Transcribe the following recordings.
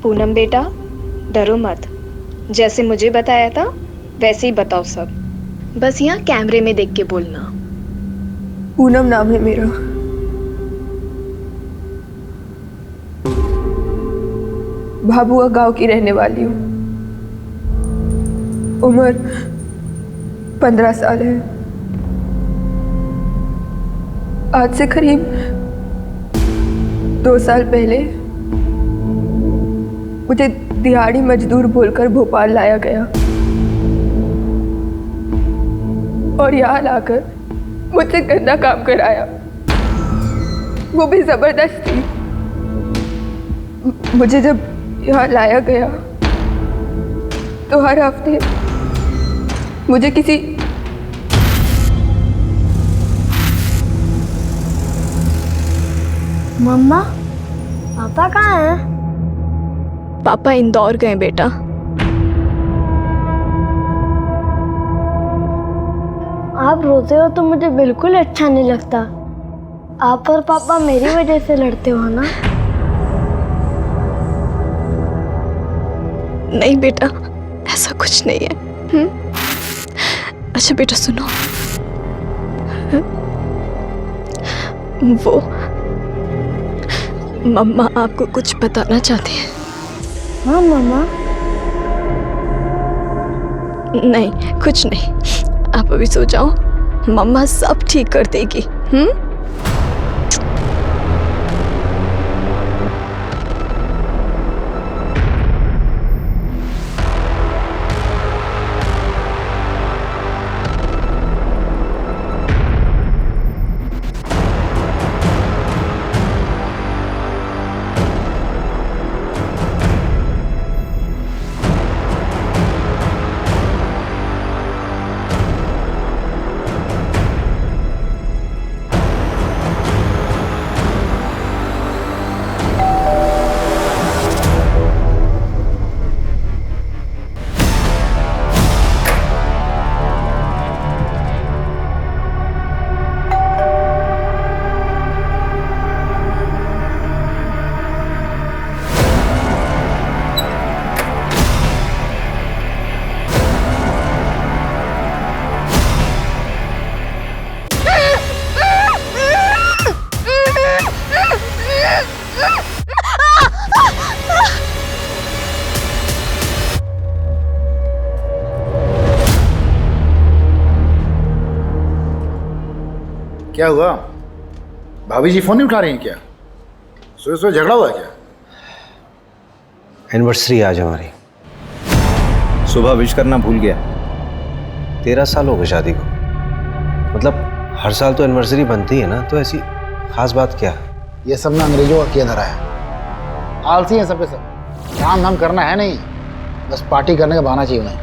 पूनम बेटा, डरो मत। जैसे मुझे बताया था वैसे ही बताओ सब। बस यहाँ कैमरे में देख के बोलना। पूनम नाम है मेरा। भाभुआ गांव की रहने वाली हूँ। उम्र 15 साल है। आज से करीब 2 साल पहले मुझे दिहाड़ी मजदूर बोलकर भोपाल लाया गया और यहाँ लाकर मुझसे गंदा काम कराया, वो भी जबरदस्ती। मुझे जब यहाँ लाया गया तो हर हफ्ते मुझे किसी मम्मा, पापा कहाँ हैं? पापा इंदौर गए बेटा। आप रोते हो तो मुझे बिल्कुल अच्छा नहीं लगता। आप और पापा मेरी वजह से लड़ते हो ना? नहीं बेटा, ऐसा कुछ नहीं है। अच्छा बेटा सुनो, वो मम्मा आपको कुछ बताना चाहती हैं। हाँ मम्मा। नहीं कुछ नहीं, आप अभी सो जाओ, मम्मा सब ठीक कर देगी। क्या हुआ? भाभी जी फोन नहीं उठा रही हैं क्या? सोए सोए झगड़ा हुआ क्या? एनिवर्सरी आज हमारी। सुबह विश करना भूल गया। 13 साल हो गए शादी को। मतलब हर साल तो एनिवर्सरी बनती है ना, तो ऐसी खास बात क्या? ये सब ना अंग्रेजों का किया धरा है। आलसी है सब के सब। काम धाम करना है नहीं, बस पार्टी करने का बहाना चाहिए उन्हें।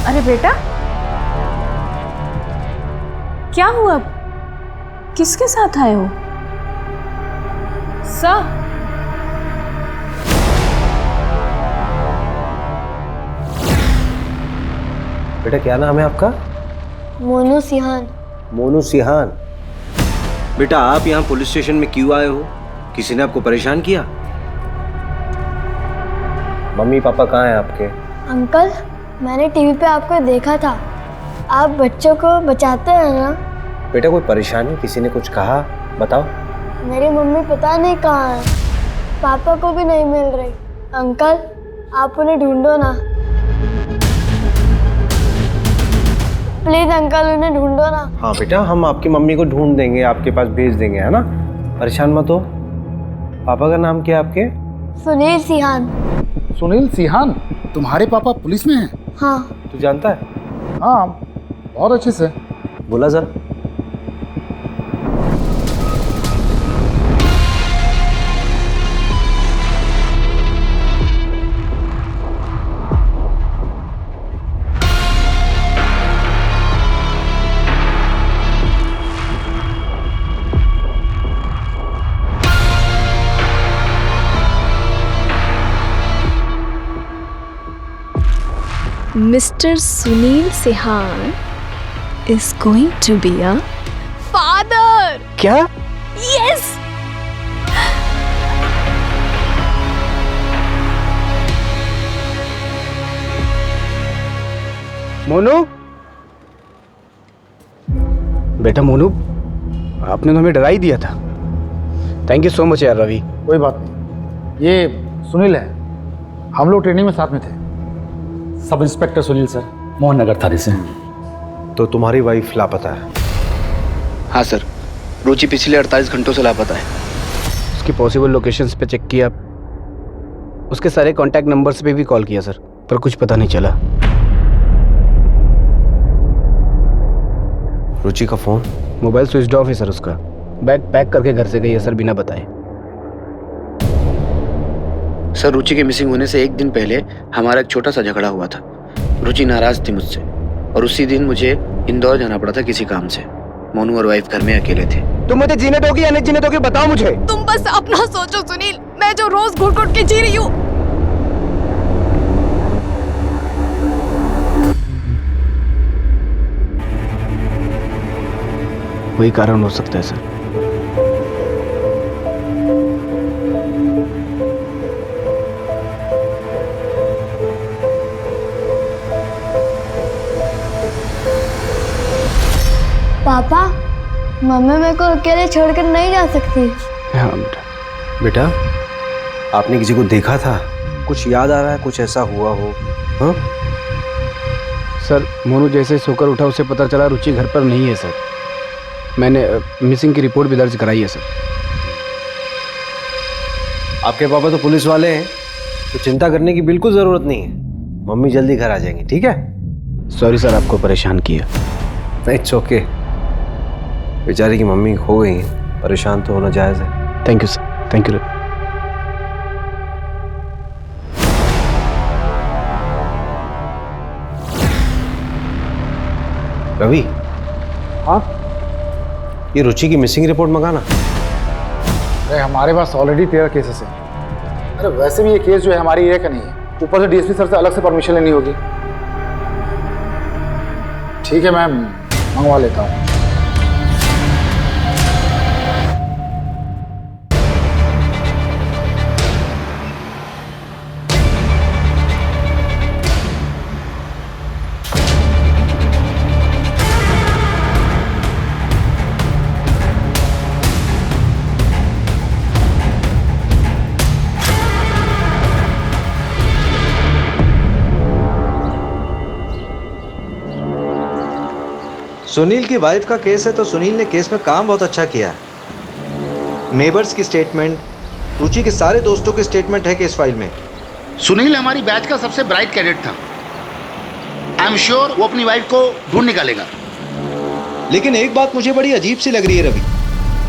अरे बेटा, क्या हुआ? किसके साथ आए हो? सर, बेटा क्या नाम है आपका? मोनू सिहान। मोनू सिहान। बेटा आप यहाँ पुलिस स्टेशन में क्यों आए हो? किसी ने आपको परेशान किया? मम्मी पापा कहाँ हैं आपके? अंकल, मैंने टीवी पे आपको देखा था। आप बच्चों को बचाते हैं ना? बेटा कोई परेशानी, किसी ने कुछ कहा? बताओ। मेरी मम्मी पता नहीं कहाँ है, पापा को भी नहीं मिल रही। अंकल, आप उन्हें ढूंढो ना, प्लीज अंकल, उन्हें ढूंढो ना। हाँ बेटा, हम आपकी मम्मी को ढूंढ देंगे, आपके पास भेज देंगे, है ना? परेशान मत हो। पापा का नाम क्या है आपके? सुनील सिहान। सुनील सिहान? तुम्हारे पापा पुलिस में हैं? हाँ। तू जानता है? हाँ, बहुत अच्छे से। बोला जरा। Mr. Sunil Sihan is going to be a father. क्या? Yes. मोनू, बेटा मोनू, आपने तो हमें डरा ही दिया था। थैंक यू सो मच यार रवि। कोई बात नहीं, ये सुनील है, हम लोग ट्रेनिंग में साथ में थे। Sub inspector Sunil sir, Mohan Nagar थाने से। तो तुम्हारी वाइफ लापता है? हाँ सर, रुचि पिछले 48 घंटों से लापता है। उसकी पॉसिबल लोकेशंस पे चेक किया, उसके सारे कांटेक्ट नंबर्स पे भी कॉल किया सर, पर कुछ पता नहीं चला। रुचि का फोन? मोबाइल स्विच ऑफ है सर उसका। बैग पैक करके घर से गई है सर, बिना बताए। सर, रुचि के मिसिंग होने से एक दिन पहले हमारा एक छोटा सा झगड़ा हुआ था। रुचि नाराज थी मुझसे और उसी दिन मुझे इंदौर जाना पड़ा था किसी काम से। मोनू और वाइफ घर में अकेले थे। तुम मुझे जीने दोगे या नहीं जीने दोगे, बताओ मुझे। तुम बस अपना सोचो सुनील, मैं जो रोज घुट घुट के जी रही हूँ। वही कारण हो सकता है सर। पापा, मम्मी मेरे को अकेले छोड़कर नहीं जा सकती। हाँ बेटा। बेटा, आपने किसी को देखा था? कुछ याद आ रहा है, कुछ ऐसा हुआ हो? हाँ सर, मोनू जैसे ही सोकर उठा उसे पता चला रुचि घर पर नहीं है सर। मैंने मिसिंग की रिपोर्ट भी दर्ज कराई है सर। आपके पापा तो पुलिस वाले हैं, तो चिंता करने की बिल्कुल जरूरत नहीं है। मम्मी जल्दी घर आ जाएंगी, ठीक है? सॉरी सर, आपको परेशान किया। It's okay. बेचारी की मम्मी खो गई है, परेशान तो होना जायज़ है। Thank you sir, thank you. Ravi. हाँ? ये रुचि की मिसिंग रिपोर्ट मंगाना। अरे हमारे पास ऑलरेडी 13 केसेस हैं। अरे वैसे भी ये केस जो है हमारी एरिया का नहीं है, ऊपर से डीएसपी सर से अलग से परमिशन लेनी होगी। ठीक है, मैं मंगवा लेता हूँ। सुनील की वाइफ का केस है तो सुनील ने केस में काम बहुत अच्छा किया है। नेबर्स की स्टेटमेंट, रुचि के सारे दोस्तों की स्टेटमेंट है केस फाइल में। सुनील हमारी बैच का सबसे ब्राइट कैडेट था। आई एम श्योर वो अपनी वाइफ को ढूंढ निकालेगा। लेकिन एक बात मुझे बड़ी अजीब सी लग रही है रवि,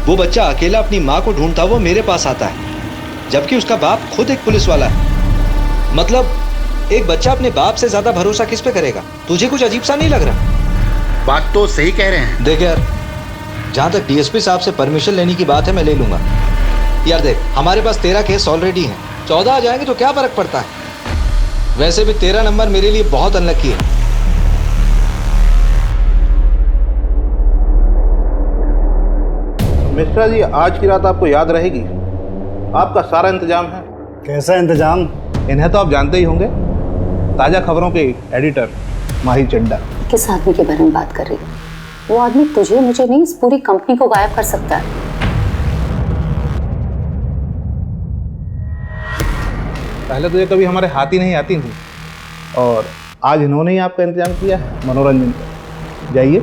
वो बच्चा अकेला अपनी माँ को ढूंढता हुआ मेरे पास आता है, जबकि उसका बाप खुद एक पुलिस वाला है। मतलब एक बच्चा अपने बाप से ज्यादा भरोसा किस पे करेगा? तुझे कुछ अजीब सा नहीं लग रहा? बात तो सही कह रहे हैं। देख यार, जहां तक डीएसपी साहब से परमिशन लेने की बात है, मैं ले लूंगा। यार देख, हमारे पास 13 केस ऑलरेडी हैं, 14 आ जाएंगे तो क्या फर्क पड़ता है? वैसे भी 13 नंबर मेरे लिए बहुत अनलकी है। मिश्रा जी, आज की रात आपको याद रहेगी। आपका सारा इंतजाम है। कैसा इंतजाम? इन्हें तो आप जानते ही होंगे, ताज़ा खबरों के एडिटर माही चड्डा। किस आदमी के बारे में बात कर रही है? वो आदमी तुझे मुझे नहीं, इस पूरी कंपनी को गायब कर सकता है। पहले तो ये कभी हमारे हाथ ही नहीं आती थी, और आज इन्होंने ही आपका इंतजाम किया है मनोरंजन का। जाइए।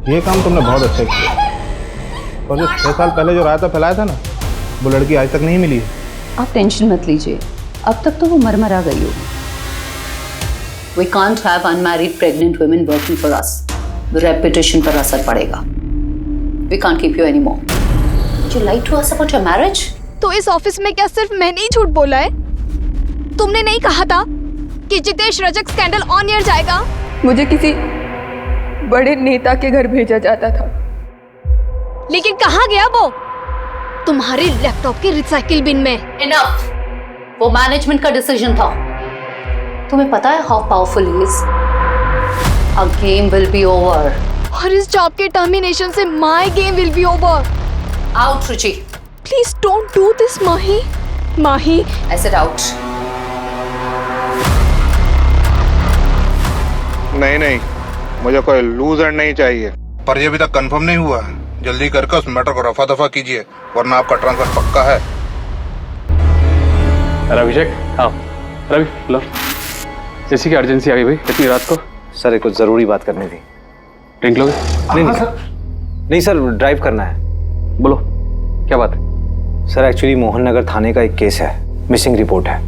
ये काम तुमने बहुत अच्छा किया, और जो 6 साल पहले जो रायता फैलाया था ना, वो लड़की आज तक नहीं मिली है। आप टेंशन मत लीजिए, अब तक तो वो मर गई होगी। We can't have unmarried pregnant women working for us. The reputation पर असर पड़ेगा। We can't keep you anymore. Did you lie to us about your marriage? तो इस ऑफिस में क्या सिर्फ मैंने ही झूठ बोला है? तुमने नहीं कहा था कि Jitesh Rajak scandal on air जाएगा? मुझे किसी बड़े नेता के घर भेजा जाता था। लेकिन कहाँ गया वो? तुम्हारे लैपटॉप के रिसाइकिल बिन में। इनफ, वो मैनेजमेंट का डिसीजन था। तुम्हें पता है how powerful he is? A game will be over. और इस जॉब के टर्मिनेशन से my game will be over. Out Ruchi. Please don't do this Mahi. Mahi, I said out. नहीं, मुझे कोई लूजर नहीं चाहिए। पर ये अभी तक कंफर्म नहीं हुआ है। जल्दी करके उस मैटर को रफा दफा कीजिए, वरना आपका ट्रांसफर पक्का है। अरे अभिषेक, हाँ रवि, लो। जैसी की अर्जेंसी आ गई भाई इतनी रात को। सर कुछ ज़रूरी बात करनी थी। ड्रिंक लोगे? नहीं सर, ड्राइव करना है। बोलो क्या बात है? सर एक्चुअली मोहन नगर थाने का एक केस है, मिसिंग रिपोर्ट है।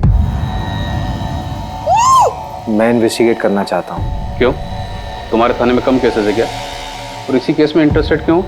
मैं इन्वेस्टिगेट करना चाहता हूँ। क्यों? तुम्हारे थाने में कम केसेस है क्या? और इसी केस में इंटरेस्टेड क्यों?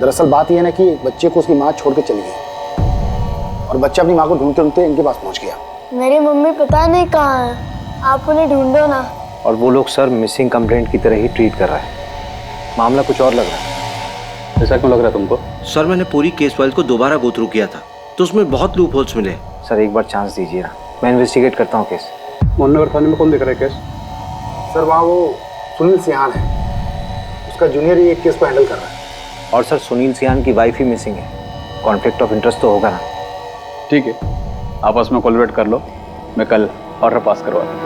दरअसल बात यह है ना कि बच्चे को उसकी माँ छोड़ के चली गई और बच्चा अपनी माँ को ढूंढते ढूंढते इनके पास पहुंच गया। मेरी मम्मी पता नहीं कहाँ है, आप उन्हें ढूंढो ना। और वो लोग सर मिसिंग कंप्लेंट की तरह ही ट्रीट कर रहा है। मामला कुछ और लग रहा है। ऐसा क्यों लग रहा है तुमको? सर मैंने पूरी केस फाइल को दोबारा गो थ्रू किया था तो उसमें बहुत लूप होल्स मिले। सर एक बार चांस दीजिए ना, मैं इन्वेस्टिगेट करता हूँ केस। मोहन नगर थाने में कौन देख रहा है केस? सर वहाँ वो सुनील सियान है, उसका जूनियर ही एक केस को हैंडल कर रहा है। और सर सुनील सियान की वाइफ ही मिसिंग है, कॉन्फ्लिक्ट ऑफ इंटरेस्ट तो होगा ना। ठीक है, आपस में कोलैबोरेट कर लो, मैं कल ऑर्डर पास करवा दूँ।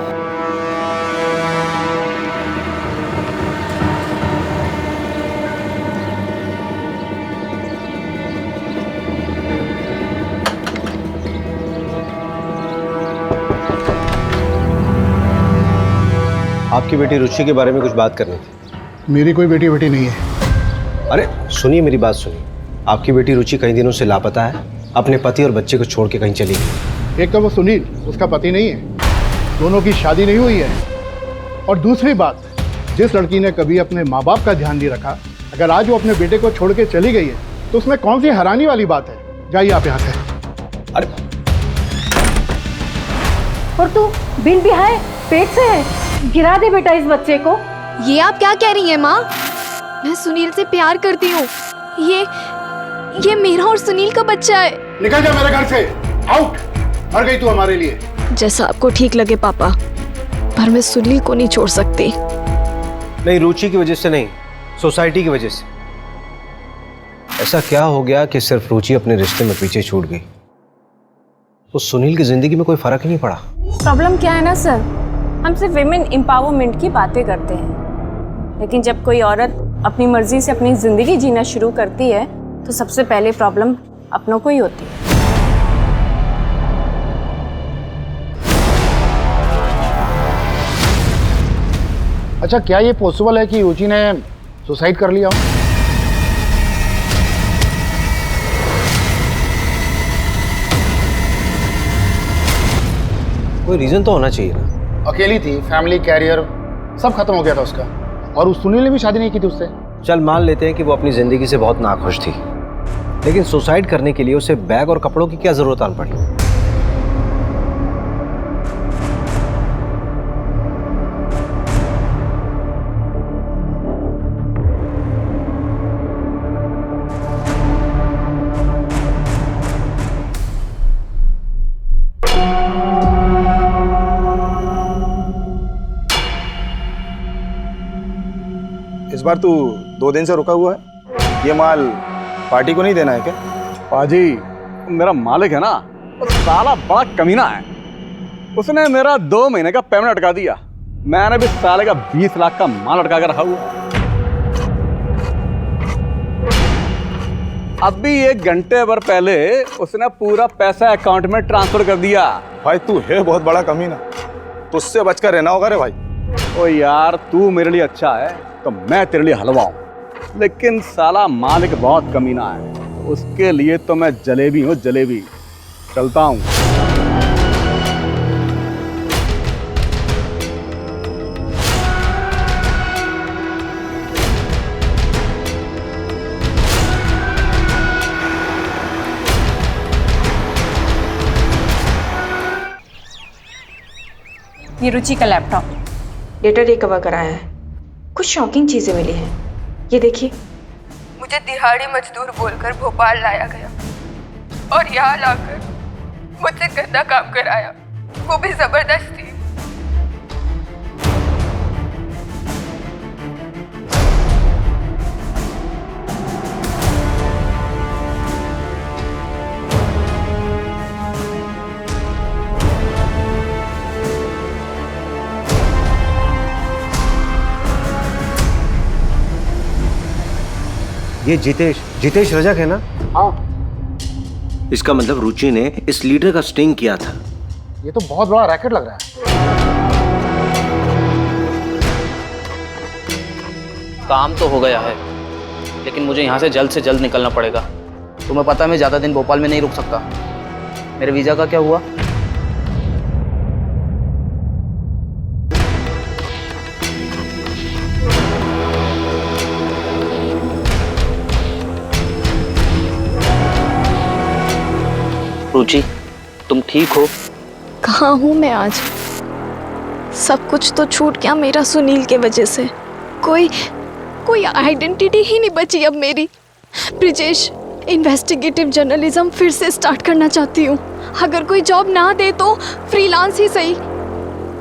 आपकी बेटी रुचि के बारे में कुछ बात करनी थी। मेरी कोई बेटी नहीं है। अरे सुनिए मेरी बात सुनिए, आपकी बेटी रुचि कई दिनों से लापता है, अपने पति और बच्चे को छोड़ के कहीं चली गई। एक तो वो सुनील उसका पति नहीं है, दोनों की शादी नहीं हुई है। और दूसरी बात, जिस लड़की ने कभी अपने माँ बाप का ध्यान नहीं रखा, अगर आज वो अपने बेटे को छोड़ के चली गई है तो उसमें कौन सी हैरानी वाली बात है? जाइए आप यहाँ से। अरे और तू बिन भी है, पेट से है, गिरा दे बेटा इस बच्चे को। ये आप क्या कह रही हैं माँ? मैं सुनील से प्यार करती हूँ। ये मेरा और सुनील का बच्चा है। निकल जा मेरे घर से, आउट। मर गई तू हमारे लिए। जैसा आपको ठीक लगे पापा, पर मैं सुनील को नहीं छोड़ सकती। नहीं, रुचि की वजह से नहीं, सोसाइटी की वजह से। ऐसा क्या हो गया कि सिर्फ रुचि अपने रिश्ते में पीछे छूट गई? तो सुनील की जिंदगी में कोई फर्क ही नहीं पड़ा। प्रॉब्लम क्या है ना सर, हम सिर्फ विमेन एम्पावरमेंट की बातें करते हैं, लेकिन जब कोई औरत अपनी मर्जी से अपनी जिंदगी जीना शुरू करती है तो सबसे पहले प्रॉब्लम अपनों को ही होती है। अच्छा, क्या ये पॉसिबल है कि रुचि ने सुसाइड कर लिया हो? कोई रीजन तो होना चाहिए ना। अकेली थी, फैमिली, कैरियर सब खत्म हो गया था उसका। और उस सुनील ने भी शादी नहीं की थी उससे। चल मान लेते हैं कि वो अपनी जिंदगी से बहुत नाखुश थी, लेकिन सुसाइड करने के लिए उसे बैग और कपड़ों की क्या जरूरत आन पड़ी? इस बार तू 2 दिन से रुका हुआ है, ये माल पार्टी को नहीं देना है क्या? पाजी, मेरा मालिक है ना, वो साला बड़ा कमीना है। उसने मेरा 2 महीने का पेमेंट अटका दिया। मैंने भी साले का 20 लाख का माल अटका कर रखा हुआ। अभी 1 घंटे भर पहले उसने पूरा पैसा अकाउंट में ट्रांसफर कर दिया। भाई तू है बहुत बड़ा कमीना, तुझसे बचकर रहना होगा रे भाई। ओ यार, तू मेरे लिए अच्छा है तो मैं तेरे लिए हलवा हूं, लेकिन साला मालिक बहुत कमीना है, उसके लिए तो मैं जलेबी हूँ, जलेबी। चलता हूँ। ये रुचि का लैपटॉप, डेटा रिकवर कराया है, कुछ शॉकिंग चीजें मिली हैं। ये देखिए। मुझे दिहाड़ी मजदूर बोलकर भोपाल लाया गया और यहाँ लाकर मुझसे गंदा काम कराया, वो भी जबरदस्ती। ये जितेश रजक है ना? हाँ। इसका मतलब रुचि ने इस लीडर का स्टिंग किया था। ये तो बहुत बड़ा रैकेट लग रहा है। काम तो हो गया है, लेकिन मुझे यहाँ से जल्द निकलना पड़ेगा। तुम्हें पता है मैं ज़्यादा दिन भोपाल में नहीं रुक सकता। मेरे वीज़ा का क्या हुआ? रुचि, तुम ठीक हो? कहाँ हूँ मैं आज? सब कुछ तो छूट गया मेरा सुनील के वजह से। कोई आइडेंटिटी ही नहीं बची अब मेरी। ब्रिजेश, इन्वेस्टिगेटिव जर्नलिज्म फिर से स्टार्ट करना चाहती हूँ। अगर कोई जॉब ना दे तो फ्रीलांस ही सही।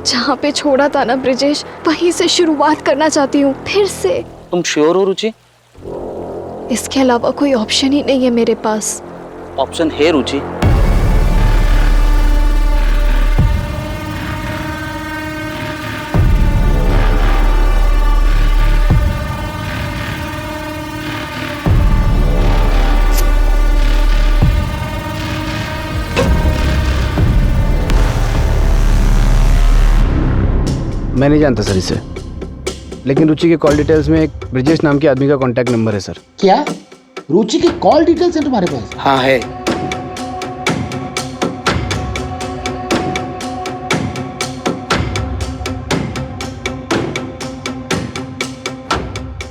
जहाँ पे छोड़ा था ना ब्रिजेश, वहीं से शुरुआत करना चाहती हूँ फिर से। तुम श्योर हो रुचि? इसके अलावा कोई ऑप्शन ही नहीं है मेरे पास। ऑप्शन है रुचि। मैं नहीं जानता सर इसे, लेकिन रुचि के कॉल डिटेल्स में एक ब्रिजेश नाम के आदमी का कांटेक्ट नंबर है सर। क्या? रुचि की कॉल डिटेल्स है तुम्हारे पास? हाँ है।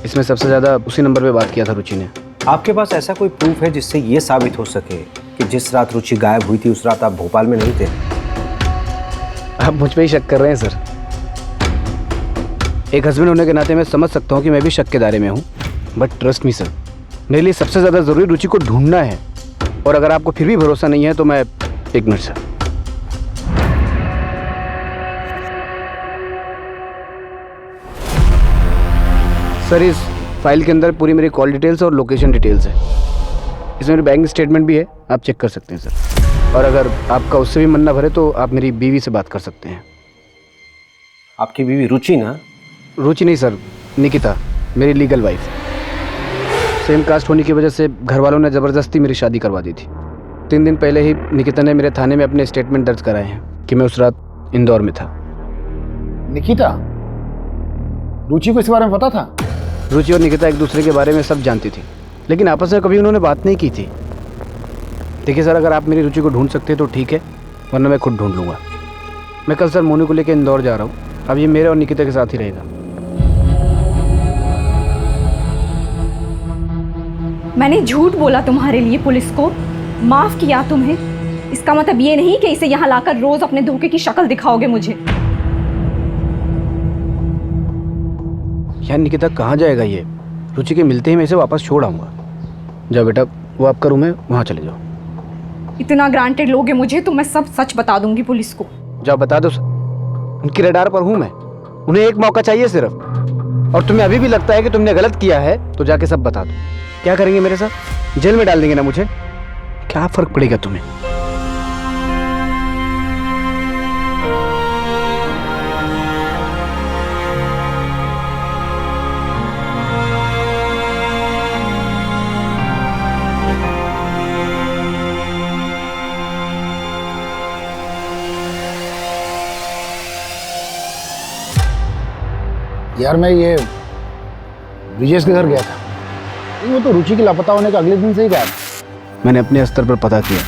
इसमें सबसे ज्यादा उसी नंबर पे बात किया था रुचि ने। आपके पास ऐसा कोई प्रूफ है जिससे ये साबित हो सके कि जिस रात रुचि गायब हुई थी उस रात आप भोपाल में नहीं थे? आप मुझ पे ही शक कर रहे हैं सर। एक हस्बैंड होने के नाते मैं समझ सकता हूँ कि मैं भी शक के दायरे में हूँ, बट ट्रस्ट मी सर, मेरे लिए सबसे ज़्यादा ज़रूरी रुचि को ढूंढना है। और अगर आपको फिर भी भरोसा नहीं है तो मैं एक मिनट सर, इस फाइल के अंदर पूरी मेरी कॉल डिटेल्स और लोकेशन डिटेल्स है। इसमें मेरी बैंक स्टेटमेंट भी है, आप चेक कर सकते हैं सर। और अगर आपका उससे भी मन ना भरे तो आप मेरी बीवी से बात कर सकते हैं। आपकी बीवी रुचि ना? रुचि नहीं सर, निकिता, मेरी लीगल वाइफ। सेम कास्ट होने की वजह से घर वालों ने ज़बरदस्ती मेरी शादी करवा दी थी। 3 दिन पहले ही निकिता ने मेरे थाने में अपने स्टेटमेंट दर्ज कराए हैं कि मैं उस रात इंदौर में था। निकिता? रुचि को इस बारे में पता था? रुचि और निकिता एक दूसरे के बारे में सब जानती थी, लेकिन आपस में कभी उन्होंने बात नहीं की थी। देखिए सर, अगर आप मेरी रुचि को ढूंढ सकते हैं तो ठीक है, वरना मैं खुद ढूंढ लूँगा। मैं कल सर मोनू को लेकर इंदौर जा रहा हूँ। अब ये मेरे और निकिता के साथ ही रहेगा। मैंने झूठ बोला तुम्हारे लिए पुलिस को, माफ किया तुम्हें। इसका मतलब ये नहीं कि इसे यहाँ लाकर रोज अपने धोखे की शक्ल दिखाओगे मुझे। यार निकिता कहाँ जाएगा ये? रुचि के मिलते ही मैं इसे वापस छोड़ आऊँगा। जाओ बेटा, वो आपका रूम है, वहाँ चले जाओ। इतना ग्रांटेड लोगे मुझे तो मैं सब सच बता दूंगी पुलिस को। जाओ बता दो सर, उनकी रडार पर हूँ मैं। उन्हें एक मौका चाहिए सिर्फ। और तुम्हें अभी भी लगता है कि तुमने गलत किया है तो जाके सब बता दो। क्या करेंगे मेरे साथ? जेल में डाल देंगे ना मुझे? क्या फर्क पड़ेगा तुम्हें? यार मैं ये ब्रिजेश के घर गया था, वो तो रुचि के लापता होने के अगले दिन से ही गायब। मैंने अपने स्तर पर पता किया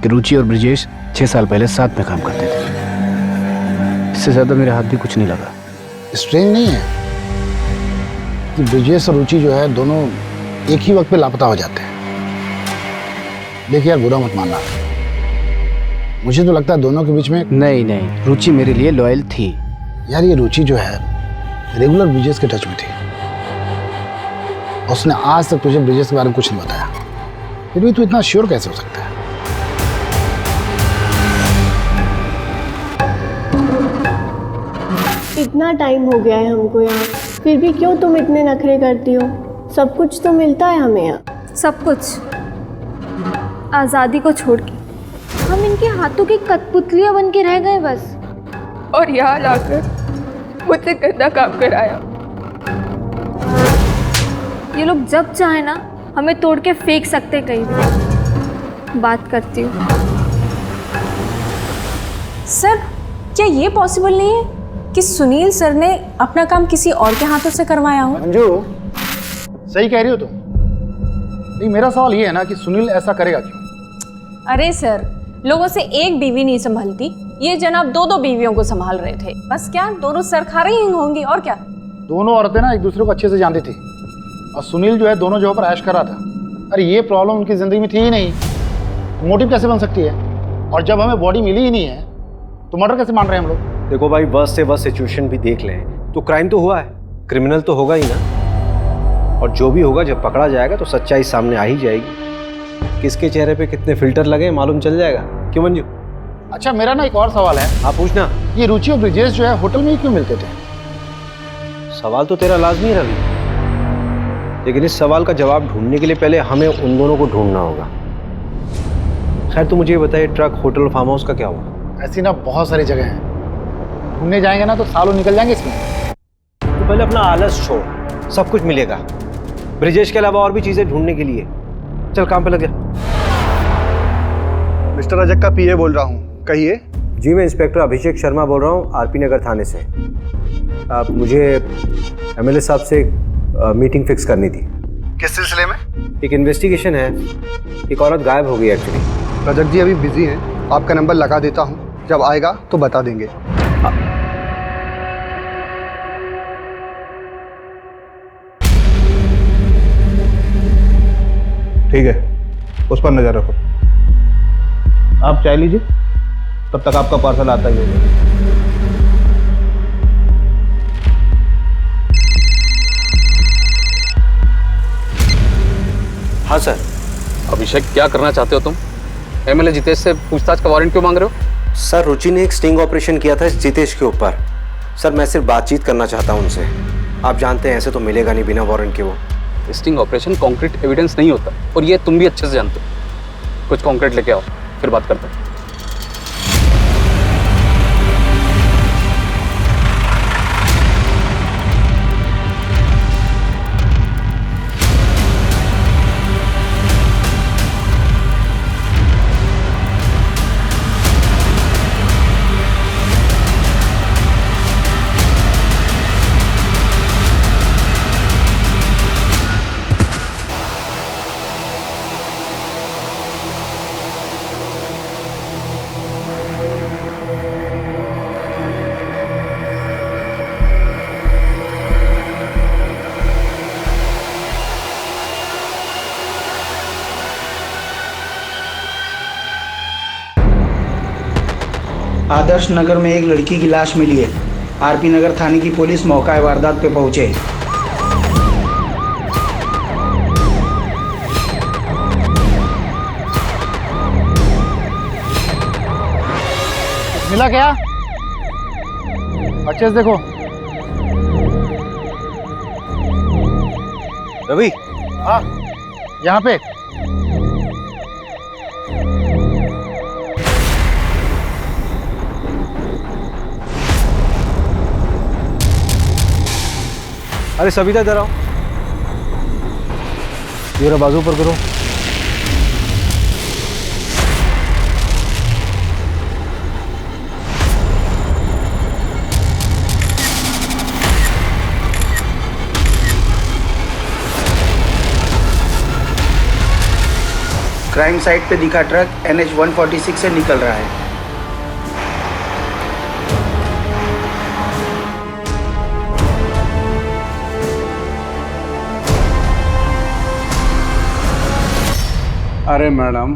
कि रुचि और ब्रिजेश 6 साल पहले साथ में काम करते थे। इससे ज्यादा मेरे हाथ भी कुछ नहीं लगा। स्ट्रेंज नहीं है कि ब्रिजेश और रुचि जो है दोनों एक ही वक्त पे लापता हो जाते हैं। देखिए यार, बुरा मत मानना, मुझे तो लगता है दोनों के बीच में। नहीं, रुचि मेरे लिए लॉयल थी। यार ये रुचि जो है रेगुलर ब्रिजेश के टच में थी। उसने आज तक तुझे ब्रिजेश के बारे में कुछ नहीं बताया, फिर भी तू इतना श्योर कैसे हो सकता है? इतना टाइम हो गया है हमको यहाँ, फिर भी क्यों तुम इतने नखरे करती हो? सब कुछ तो मिलता है हमें यहाँ। सब कुछ आज़ादी को छोड़ के हम इनके हाथों की कठपुतलियाँ बन के रह गए बस। और यहाँ लाकर मुझसे गंदा काम कराया। ये लोग जब चाहे ना हमें तोड़ के फेंक सकते कहीं भी। बात करती हूँ। सर, क्या ये पॉसिबल नहीं है कि सुनील सर ने अपना काम किसी और के हाथों से करवाया हो? अंजू, सही कह रही हो तुम। नहीं, मेरा सवाल ये है ना कि सुनील ऐसा करेगा क्यों? अरे सर, लोगों से एक बीवी नहीं संभलती, ये जनाब 2-2 बीवियों को संभाल रहे थे। बस क्या दोनों सर खा रही होंगी और क्या? दोनों औरतें ना एक दूसरे को अच्छे से जानती थी और सुनील जो है दोनों जगह पर ऐश कर रहा था। अरे ये प्रॉब्लम उनकी जिंदगी में थी ही नहीं, मोटिव कैसे बन सकती है? और जब हमें बॉडी मिली ही नहीं है तो मर्डर कैसे मान रहे हैं हम लोग? देखो भाई, वर्स्ट से वर्स्ट सिचुएशन भी देख लें तो क्राइम तो हुआ है, क्रिमिनल तो होगा ही ना। और जो भी होगा जब पकड़ा जाएगा तो सच्चाई सामने आ ही जाएगी। किसके चेहरे पे कितने फिल्टर लगे मालूम चल जाएगा। क्यों मंजू? अच्छा, मेरा ना एक और सवाल है। आप पूछना। ये रुचि और ब्रिजेश जो है होटल में ही क्यों मिलते थे? सवाल तो तेरा लाजमी है रवि, लेकिन इस सवाल का जवाब ढूंढने के लिए पहले हमें उन दोनों को ढूंढना होगा। खैर, तू मुझे बताइए, ट्रक, होटल और फार्म हाउस का क्या हुआ? ऐसी ना बहुत सारी जगह हैं, ढूंढने जाएंगे ना तो सालों निकल जाएंगे इसमें। तो पहले अपना आलस छोड़, सब कुछ मिलेगा। ब्रिजेश के अलावा और भी चीजें ढूंढने के लिए। चल काम पे लग जा। मिस्टर रजक का पीए बोल रहा हूँ, कहिए। जी, मैं इंस्पेक्टर अभिषेक शर्मा बोल रहा हूँ, आरपी नगर थाने से। मुझे एमएलए साहब से मीटिंग फिक्स करनी थी। किस सिलसिले में? एक इन्वेस्टिगेशन है, एक औरत गायब हो गई एक्चुअली। रजक जी अभी बिजी हैं, आपका नंबर लगा देता हूँ, जब आएगा तो बता देंगे। ठीक है, उस पर नजर रखो। आप चाय लीजिए, तब तक आपका पार्सल आता ही होगा। हाँ सर। अभिषेक, क्या करना चाहते हो तुम? एमएलए जितेश से पूछताछ का वारंट क्यों मांग रहे हो? सर, रुचि ने एक स्टिंग ऑपरेशन किया था जितेश के ऊपर। सर, मैं सिर्फ बातचीत करना चाहता हूँ उनसे। आप जानते हैं ऐसे तो मिलेगा नहीं बिना वारंट के। वो स्टिंग ऑपरेशन कॉन्क्रीट एविडेंस नहीं होता, और ये तुम भी अच्छे से जानते हो। कुछ कॉन्क्रीट लेके आओ, फिर बात करते हैं। आदर्श नगर में एक लड़की की लाश मिली है। आरपी नगर थाने की पुलिस मौका वारदात पे पहुंचे। मिला क्या? अच्छे से देखो। रवि। हाँ, यहाँ पे। अरे सविता, इधर आओ। ये रहा, बाजू पर करो। क्राइम साइट पे दिखा ट्रक NH 146 से निकल रहा है। अरे मैडम,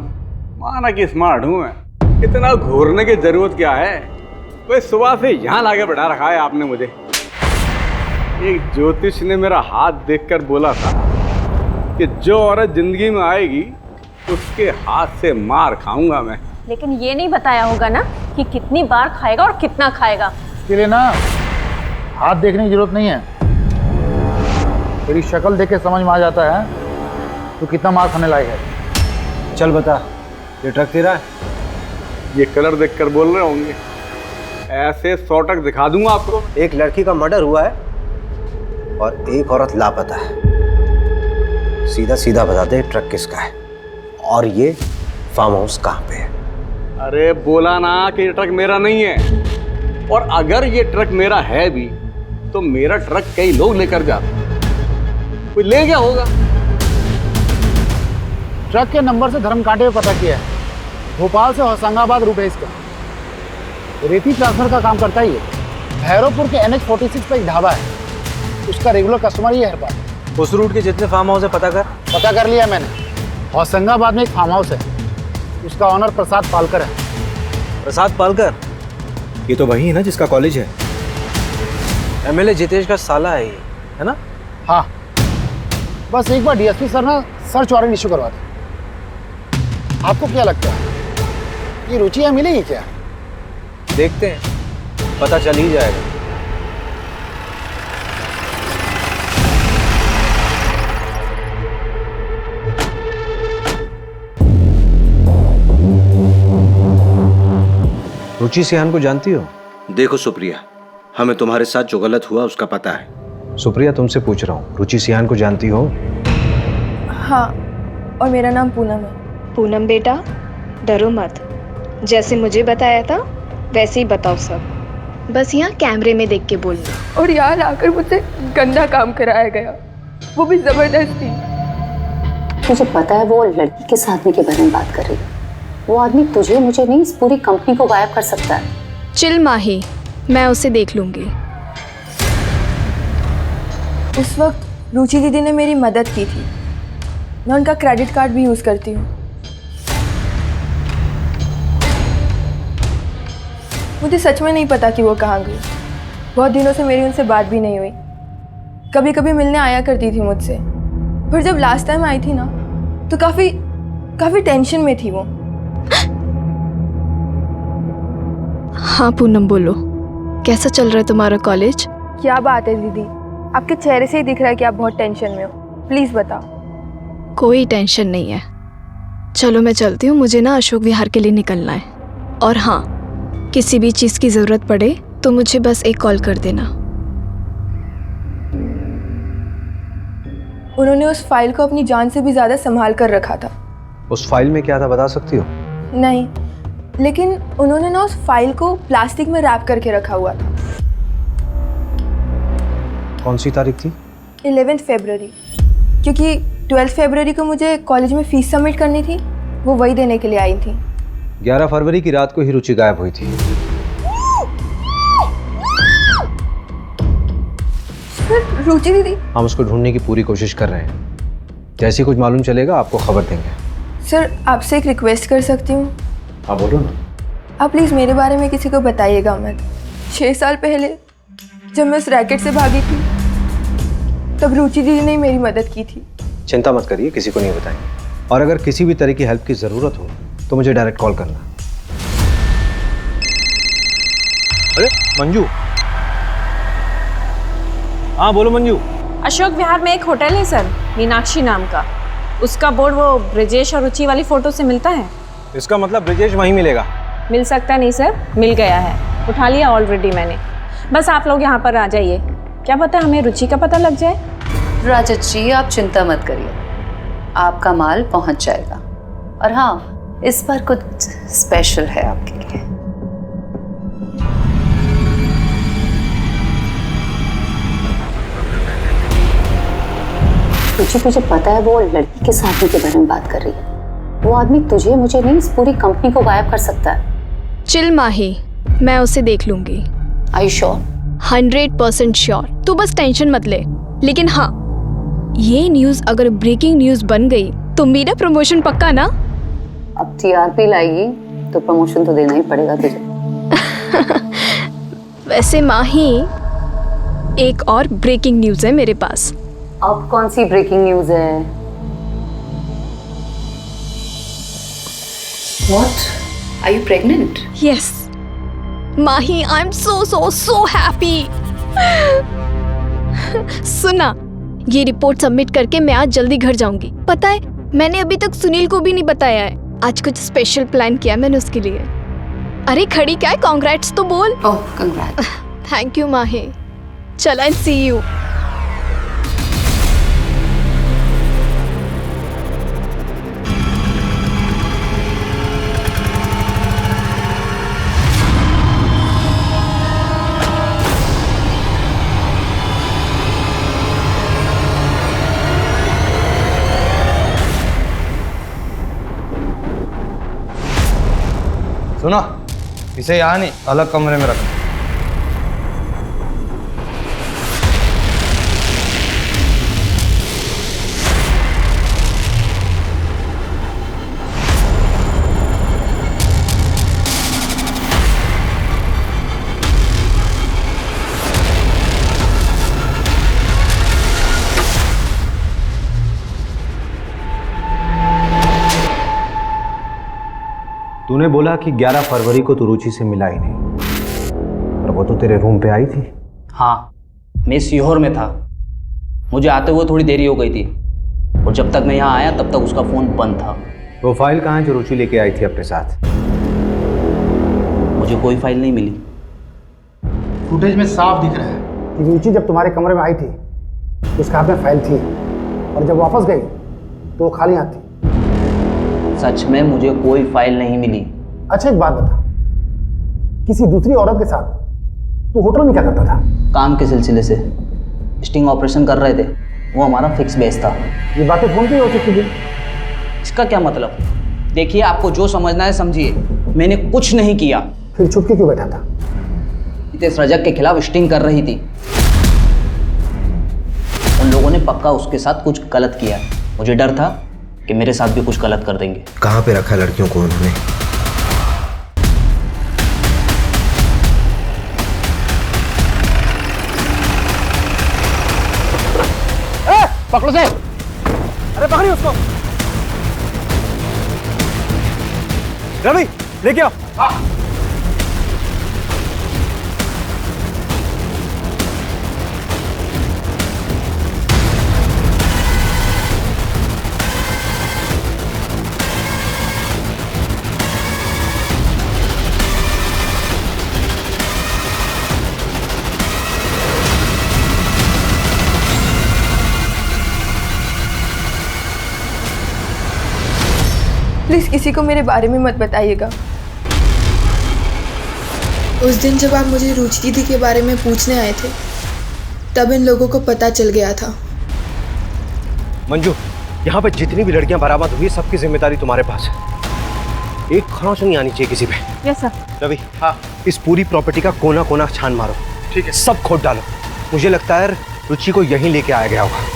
माना कि स्मार्ट हूँ मैं, इतना घूरने की जरूरत क्या है? वही सुबह से यहाँ लाके बैठा रखा है आपने मुझे। एक ज्योतिष ने मेरा हाथ देखकर बोला था कि जो औरत जिंदगी में आएगी उसके हाथ से मार खाऊंगा मैं। लेकिन ये नहीं बताया होगा ना कि कितनी बार खाएगा और कितना खाएगा। इसके लिए ना हाथ देखने की जरूरत नहीं है, तेरी शक्ल देख के समझ में आ जाता है तो कितना मार खाने लायक है। चल बता, ये ट्रक तेरा है? ये कलर देखकर बोल रहे होंगे, ऐसे 100 ट्रक दिखा दूंगा आपको। एक लड़की का मर्डर हुआ है और एक औरत लापता है। सीधा सीधा बता दे ट्रक किसका है और ये फार्म हाउस कहाँ पे है? अरे बोला ना कि ये ट्रक मेरा नहीं है, और अगर ये ट्रक मेरा है भी तो मेरा ट्रक कई लोग लेकर जाते, कोई ले गया होगा। ट्रक के नंबर से धर्म कांटे में पता किया है, भोपाल से होशंगाबाद रूट है इसका। रेती ट्रांसफर का काम करता ही है। भैरवपुर के NH46 पर एक ढाबा है, उसका रेगुलर कस्टमर ही है हर बार। उस रूट के जितने फार्म हाउस है पता कर लिया मैंने। होशंगाबाद में एक फार्म हाउस है, उसका ऑनर प्रसाद पालकर है। प्रसाद पालकर? ये तो वही है ना जिसका कॉलेज है। MLA जितेश का साला है ये, है ना? हाँ, बस एक बार DSP सर ना सर्च वारंट इशू करवा दें। आपको क्या लगता है ये रुचि यहाँ मिलेगी क्या? देखते हैं, पता चल ही जाएगा। रुचि सिहान को जानती हो? देखो सुप्रिया, हमें तुम्हारे साथ जो गलत हुआ उसका पता है। सुप्रिया, तुमसे पूछ रहा हूँ, रुचि सिहान को जानती हो? हाँ, और मेरा नाम पूनम है। पूनम बेटा, डरो मत। जैसे मुझे बताया था वैसे ही बताओ सब। बस यहाँ कैमरे में देख के बोलना। और यहाँ लाकर मुझसे गंदा काम कराया गया, वो भी जबरदस्ती। मुझे पता है वो लड़की के साथ के बारे में बात कर रही है। वो आदमी तुझे मुझे नहीं, इस पूरी कंपनी को गायब कर सकता है। चिल माही, मैं उसे देख लूंगी। उस वक्त रुचि दीदी ने मेरी मदद की थी, मैं उनका क्रेडिट कार्ड भी यूज़ करती हूँ। मुझे सच में नहीं पता कि वो कहाँ गई। बहुत दिनों से मेरी उनसे बात भी नहीं हुई। कभी कभी मिलने आया करती थी मुझसे, पर जब लास्ट टाइम आई थी ना तो काफ़ी टेंशन में थी वो। हाँ पूनम, बोलो, कैसा चल रहा है तुम्हारा कॉलेज? क्या बात है दीदी, आपके चेहरे से ही दिख रहा है कि आप बहुत टेंशन में हो। प्लीज़ बताओ। कोई टेंशन नहीं है, चलो मैं चलती हूँ, मुझे ना अशोक विहार के लिए निकलना है। और हाँ, किसी भी चीज़ की ज़रूरत पड़े तो मुझे बस एक कॉल कर देना। उन्होंने उस फाइल को अपनी जान से भी ज़्यादा संभाल कर रखा था। उस फाइल में क्या था बता सकती हो? नहीं, लेकिन उन्होंने ना उस फाइल को प्लास्टिक में रैप करके रखा हुआ था। कौन सी तारीख थी? 11 फरवरी, क्योंकि 12 फरवरी को मुझे कॉलेज में फीस सबमिट करनी थी, वो वही देने के लिए आई थी। 11 फरवरी की रात को ही रुचि गायब हुई थी। सर, रुचि दीदी? हम उसको ढूंढने की पूरी कोशिश कर रहे हैं, जैसे कुछ मालूम चलेगा आपको खबर देंगे। सर, आपसे एक रिक्वेस्ट कर सकती हूँ? हाँ बोलो ना। आप प्लीज़ मेरे बारे में किसी को बताइएगा मत। 6 साल पहले जब मैं उस रैकेट से भागी थी तब रुचि दीदी ने मेरी मदद की थी। चिंता मत करिए, किसी को नहीं बताएंगे। और अगर किसी भी तरह की हेल्प की ज़रूरत हो तो मुझे डायरेक्ट कॉल करना। अरे मंजू। हाँ बोलो मंजू। अशोक विहार में एक होटल है सर, मीनाक्षी नाम का। उसका बोर्ड वो ब्रिजेश और रुचि वाली फ़ोटो से मिलता है। इसका मतलब ब्रिजेश वहीं मिलेगा? मिल सकता नहीं सर, मिल गया है, उठा लिया ऑलरेडी मैंने। बस आप लोग यहाँ पर आ जाइए, क्या पता हमें रुचि का पता लग जाए। राजत जी, आप चिंता मत करिए, आपका माल पहुँच जाएगा। और हाँ, इस बार कुछ स्पेशल है आपके लिए। तुझे पता है वो लड़की के साथ के बारे में बात कर रही है। वो आदमी तुझे मुझे नहीं, इस पूरी कंपनी को गायब कर सकता है। चिल माही, मैं उसे देख लूंगी। Are you sure? 100% श्योर, तू बस टेंशन मत ले। लेकिन हाँ, ये न्यूज़ अगर ब्रेकिंग न्यूज़ बन गई तो मेरा प्रमोशन पक्का ना? अब TRP लाएगी तो प्रमोशन तो देना ही पड़ेगा तुझे। वैसे माही, एक और ब्रेकिंग न्यूज़ है मेरे पास। अब कौन सी ब्रेकिंग न्यूज़ है? What? Are you pregnant? Yes. Mahi, I'm so happy. सुना, ये रिपोर्ट सबमिट करके मैं आज जल्दी घर जाऊंगी। पता है, मैंने अभी तक सुनील को भी नहीं बताया है। आज कुछ स्पेशल प्लान किया मैंने उसके लिए। अरे खड़ी क्या है, कांग्रेट्स तो बोल। ओह, कंग्रेट्स। थैंक यू माही। चल, आई सी यू। सुनो, इसे यहाँ नहीं, अलग कमरे में रखो। तूने बोला कि 11 फरवरी को तू रुचि से मिला ही नहीं, और वो तो तेरे रूम पे आई थी। हाँ, मैं सीहोर में था। मुझे आते हुए थोड़ी देरी हो गई थी, और जब तक मैं यहाँ आया तब तक उसका फ़ोन बंद था। वो फाइल कहाँ है जो रुचि लेके आई थी अपने साथ? मुझे कोई फाइल नहीं मिली। फुटेज में साफ दिख रहा है कि रुचि जब तुम्हारे कमरे में आई थी उसके हाथ में फाइल थी, और जब वापस गई तो वो खाली हाथ थी। सच में मुझे कोई फाइल नहीं मिली। अच्छा, एक बात बता, किसी दूसरी औरत के साथ तू होटल में क्या करता था? काम के सिलसिले से स्टिंग ऑपरेशन कर रहे थे, वो हमारा फिक्स बेस था। ये बातें फोन पे हो सकती थी। इसका क्या मतलब? देखिए, आपको जो समझना है समझिए, मैंने कुछ नहीं किया। फिर छुप के क्यों बैठा था? नितेश रजक के खिलाफ स्टिंग कर रही थी। उन लोगों ने पक्का उसके साथ कुछ गलत किया। मुझे डर था कि मेरे साथ भी कुछ गलत कर देंगे। कहाँ पे रखा लड़कियों को उन्होंने? पकड़ो से। अरे पकड़ी उसको। रवि, लेके आओ। प्लीज किसी को मेरे बारे में मत बताइएगा। उस दिन जब आप मुझे रुचि दीदी के बारे में पूछने आए थे, तब इन लोगों को पता चल गया था। मंजू, यहाँ पे जितनी भी लड़कियां बरामद हुई, सबकी जिम्मेदारी तुम्हारे पास है। एक खरोंच नहीं आनी चाहिए किसी पे। Yes sir. रवि, हाँ, इस पूरी प्रॉपर्टी का कोना कोना छान मारो। ठीक है, सब खोद डालो। मुझे लगता है रुचि को यहीं लेके आया गया होगा।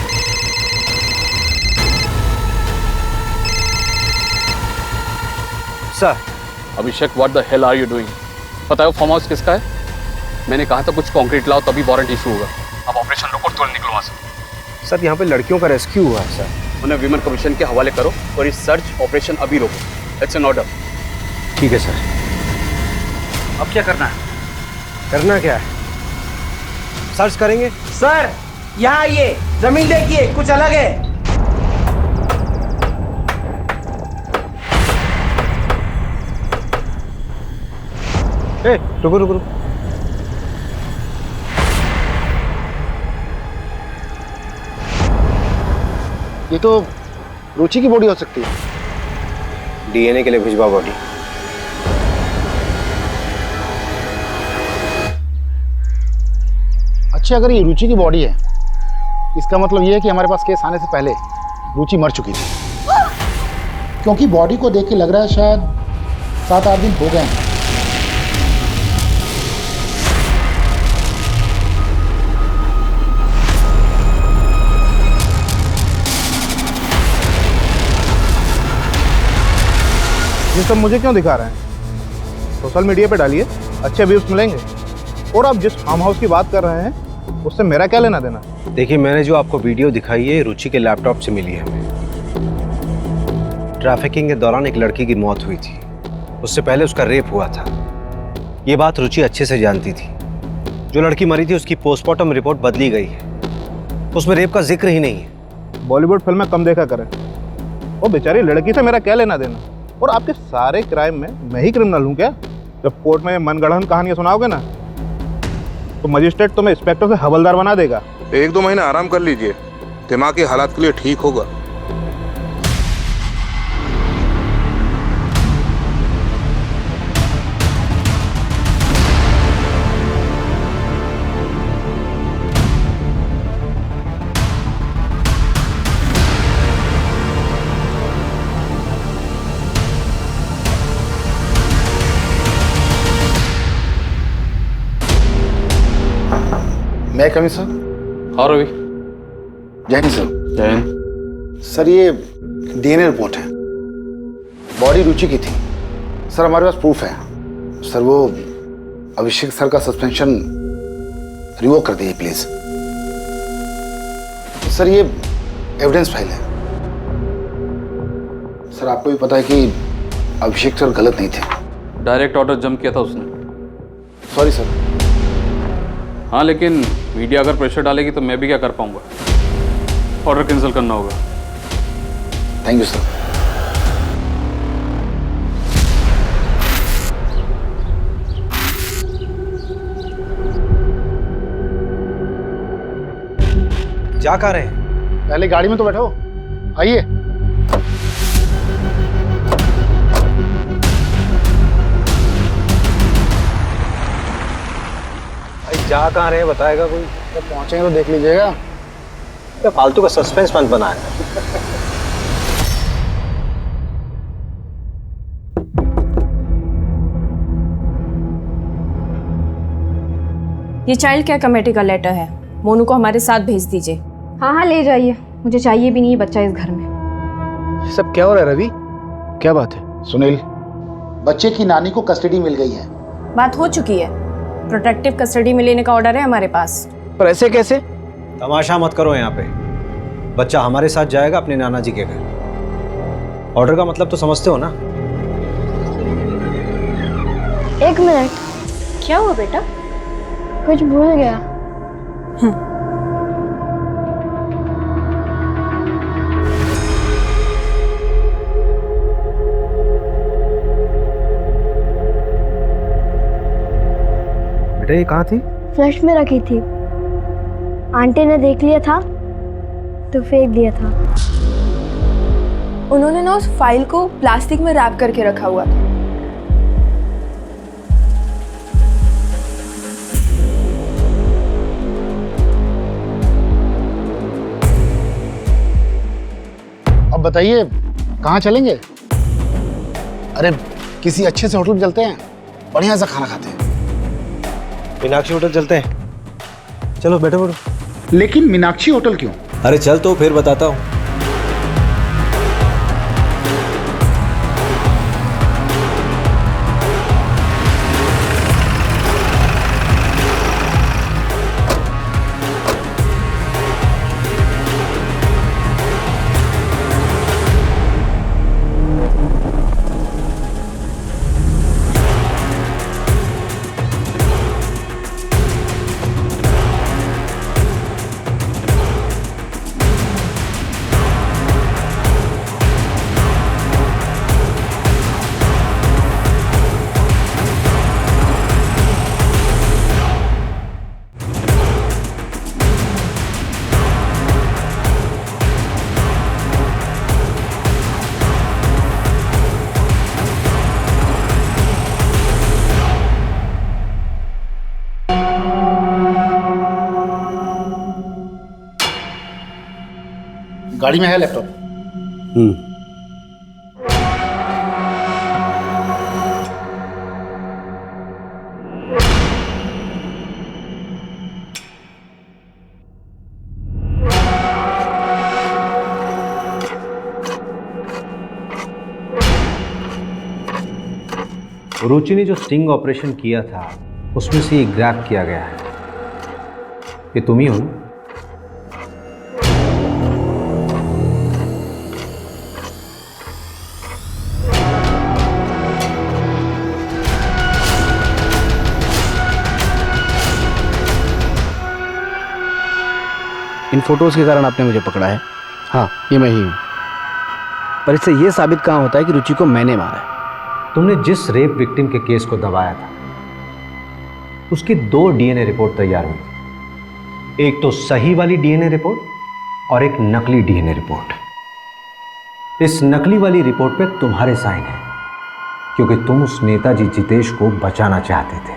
Sir, Abhishek, what the hell are you doing? पता है वो फार्म हाउस किसका है? मैंने कहा था कुछ कंक्रीट लाओ तभी वारंट इशू होगा। अब ऑपरेशन रोको, तुरंत निकलो वहाँ से। सर, यहाँ पे लड़कियों का रेस्क्यू हुआ है सर। उन्हें विमेन कमीशन के हवाले करो और इस सर्च ऑपरेशन अभी रोको। It's an order. ठीक है सर। अब क्या करना है? करना क्या है? सर्च करेंगे। सर, यहाँ आइए, जमीन देखिए, कुछ अलग है। रुको रुको रुको। ये तो रुचि की बॉडी हो सकती है। डीएनए के लिए भिजवा बॉडी। अच्छा, अगर ये रुचि की बॉडी है, इसका मतलब ये है कि हमारे पास केस आने से पहले रुचि मर चुकी थी, क्योंकि बॉडी को देख के लग रहा है शायद 7-8 दिन हो गए हैं। ये सब मुझे क्यों दिखा रहे हैं? सोशल मीडिया पे डालिए, अच्छे व्यूज मिलेंगे। और आप जिस फार्म हाउस की बात कर रहे हैं उससे मेरा क्या लेना देना? देखिए, मैंने जो आपको वीडियो दिखाई है रुचि के लैपटॉप से मिली है हमें। ट्रैफिकिंग के दौरान एक लड़की की मौत हुई थी। उससे पहले उसका रेप हुआ था। ये बात रुचि अच्छे से जानती थी। जो लड़की मरी थी उसकी पोस्टमार्टम रिपोर्ट बदली गई है, उसमें रेप का जिक्र ही नहीं है। बॉलीवुड फिल्में कम देखा करें। वो बेचारी लड़की से मेरा क्या लेना देना? और आपके सारे क्राइम में मैं ही क्रिमिनल हूँ क्या? जब कोर्ट में मनगढ़ंत कहानियां सुनाओगे ना तो मजिस्ट्रेट तुम्हें इंस्पेक्टर से हवलदार बना देगा। 1-2 महीने आराम कर लीजिए, दिमागी हालात के लिए ठीक होगा। मैं कमी सर। हाँ रवि। जय हिंद सर। जय हिंद। सर ये डीएनए रिपोर्ट है, बॉडी रुचि की थी। सर हमारे पास प्रूफ है। सर वो अभिषेक सर का सस्पेंशन रिवोक कर दीजिए प्लीज। सर ये एविडेंस फाइल है। सर आपको भी पता है कि अभिषेक सर गलत नहीं थे। डायरेक्ट ऑर्डर जम किया था उसने। Sorry sir. हाँ लेकिन मीडिया अगर प्रेशर डालेगी तो मैं भी क्या कर पाऊंगा? ऑर्डर कैंसिल करना होगा। Thank you sir. जा कहाँ रहे हैं? पहले गाड़ी में तो बैठो, आइए। जा कहाँ रहे हैं बताएगा कोई? जब पहुंचेंगे तो देख लीजिएगा। क्या फालतू का सस्पेंस मत बनाया। ये चाइल्ड केयर कमेटी का लेटर है, मोनू को हमारे साथ भेज दीजिए। हाँ हाँ ले जाइए, मुझे चाहिए भी नहीं है बच्चा इस घर में। सब क्या हो रहा है रवि? क्या बात है? सुनील, बच्चे की नानी को कस्टडी मिल गई है। बात हो चुकी है, प्रोटेक्टिव कस्टडी में लेने का ऑर्डर है हमारे पास। पर ऐसे कैसे? तमाशा मत करो यहाँ पे। बच्चा हमारे साथ जाएगा अपने नाना जी के घर। ऑर्डर का मतलब तो समझते हो ना? 1 मिनट। क्या हुआ बेटा? कुछ भूल गया। बेटा ये कहाँ थी? फ्लश में रखी थी, आंटी ने देख लिया था तो फेंक दिया था। उन्होंने ना उस फाइल को प्लास्टिक में रैप करके रखा हुआ था। अब बताइए कहाँ चलेंगे? अरे किसी अच्छे से होटल में चलते हैं, बढ़िया सा खाना खाते हैं। मीनाक्षी होटल चलते हैं। चलो बैठो बैठो। लेकिन मीनाक्षी होटल क्यों? अरे चल तो फिर बताता हूँ। गाड़ी में है लैपटॉप। रुचि ने जो स्टिंग ऑपरेशन किया था उसमें से ये ग्रैब किया गया है। ये तुम ही हो ना? इन फोटोज़ के कारण आपने मुझे पकड़ा है। हाँ, ये मैं ही हूँ। पर इससे ये साबित कहाँ होता है कि रुचि को मैंने मारा है। तुमने जिस रेप विक्टिम के केस को दबाया था उसकी 2 डीएनए रिपोर्ट तैयार हुई थी। एक तो सही वाली डीएनए रिपोर्ट और एक नकली डीएनए रिपोर्ट। इस नकली वाली रिपोर्ट पे तुम्हारे साइन है क्योंकि तुम उस नेताजी जितेश को बचाना चाहते थे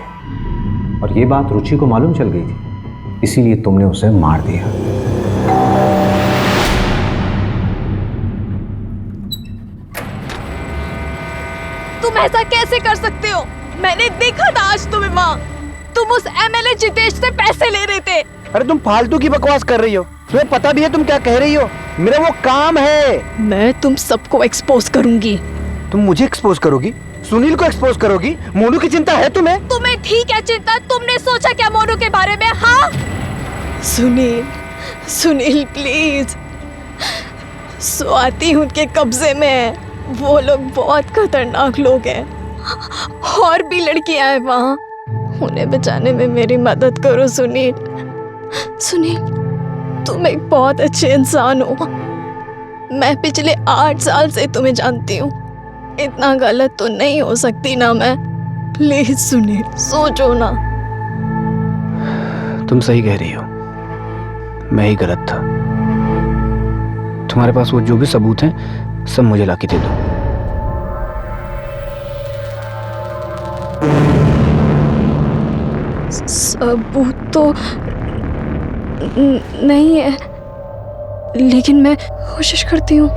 और ये बात रुचि को मालूम चल गई थी, इसीलिए तुमने उसे मार दिया। तुम ऐसा कैसे कर सकते हो? मैंने देखा था आज तुम्हें माँ, तुम उस एमएलए जितेश से पैसे ले रहे थे। अरे तुम फालतू की बकवास कर रही हो। तुम्हें पता भी है तुम क्या कह रही हो? मेरा वो काम है। मैं तुम सबको एक्सपोज करूंगी। तुम मुझे एक्सपोज करोगी? सुनील को एक्सपोज करोगी? मोनू की चिंता है तुम्हें? तुम्हें ठीक है चिंता? तुमने सोचा क्या मोनू के बारे में? हाँ सुनील, सुनील प्लीज, स्वाति उनके कब्जे में है। वो लोग बहुत खतरनाक लोग हैं। और भी लड़कियां हैं वहाँ, उन्हें बचाने में मेरी मदद करो सुनील। सुनील, तुम एक बहुत अच्छे इंसान हो। मैं पिछले 8 साल से तुम्हें जानती हूँ। इतना गलत तो नहीं हो सकती ना मैं। प्लीज सुनील, सोचो ना। तुम सही कह रही हो, मैं ही गलत था। तुम्हारे पास वो जो भी सबूत हैं सब मुझे लाके दे दो। सबूत तो नहीं है, लेकिन मैं कोशिश करती हूँ।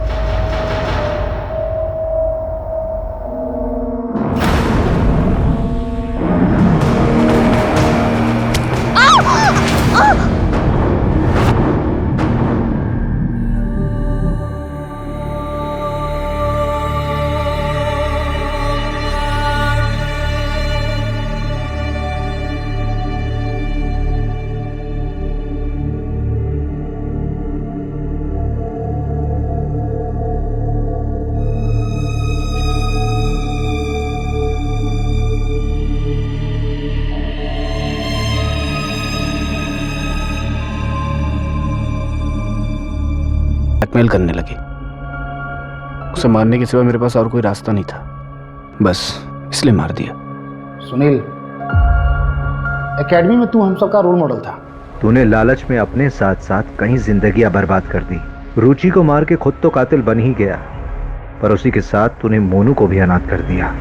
ब्लैकमेल करने लगे। उसे मारने के सिवा मेरे पास और कोई रास्ता नहीं था, बस इसलिए मार दिया। सुनील, एकेडमी में तू हम सबका रोल मॉडल था। तूने लालच में अपने साथ साथ कई जिंदगियां बर्बाद कर दी। रुचि को मार के खुद तो कातिल बन ही गया, पर उसी के साथ तूने मोनू को भी अनाथ कर दिया।